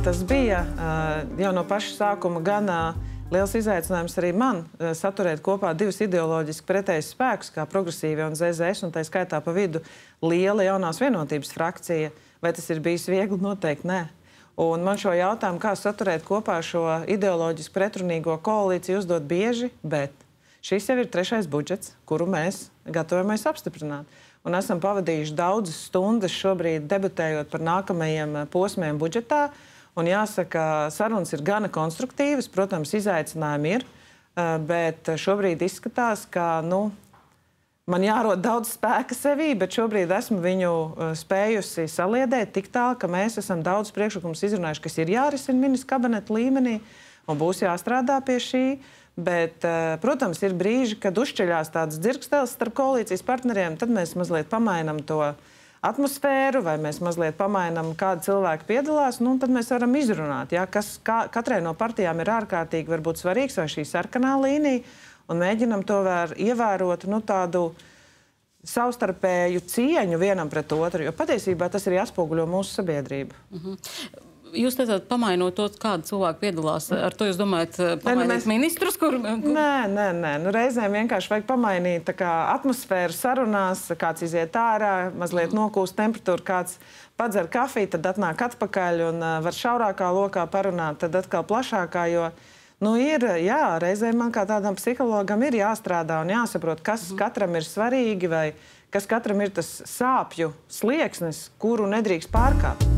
tas bija jau no paša sākuma gan liels izaicinājums arī man saturēt kopā divus ideoloģiski pretējus spēkus, kā Progresīvie un ZZS, un tā skaitā pa vidu liela Jaunās vienotības frakcija. Vai tas ir bijis viegli? Noteikti nē. Un man šo jautājumu, kā saturēt kopā šo ideoloģiski pretrunīgo koalīciju, uzdot bieži, bet šis jau ir 3. budžets, kuru mēs gatavojamies apstiprināt. Un esam pavadījuši daudzas stundas šobrīd debatējot par nākamajiem posmiem budžetā. Un jāsaka, sarunas ir gana konstruktīvas, protams, izaicinājumi ir, bet šobrīd izskatās, ka, man jārod daudz spēka sevī, bet šobrīd esmu viņu spējusi saliedēt tik tālu, ka mēs esam daudz priekšlikumus izrunājuši, kas ir jārisina ministru kabineta līmenī un būs jāstrādā pie šī. Bet, protams, ir brīži, kad uzšķeļās tāds dzirkstelis starp koalīcijas partneriem, tad mēs mazliet pamainam to atmosfēru, vai mēs mazliet pamainam, kādi cilvēki piedalās, un tad mēs varam izrunāt, kas katrai no partijām ir ārkārtīgi varbūt svarīgs, vai šī sarkanā līnija, un mēģinam to ievērot, tādu savstarpēju cieņu vienam pret otru, jo patiesībā tas arī atspoguļo mūsu sabiedrību. Jūs teicāt, pamainot to, kāda cilvēka piedalās, ar to jūs domājat pamainīt ministrus, kur... Nē. Reizēm vienkārši vajag pamainīt tā kā atmosfēru sarunās, kāds iziet ārā, mazliet nokūst temperatūru, kāds padzer kafiju, tad atnāk atpakaļ un var šaurākā lokā parunāt, tad atkal plašākā, jo, reizēm man kā tādam psihologam ir jāstrādā un jāsaprot, kas katram ir svarīgi vai kas katram ir tas sāpju slieksnis, kuru nedrīkst pārkāpt.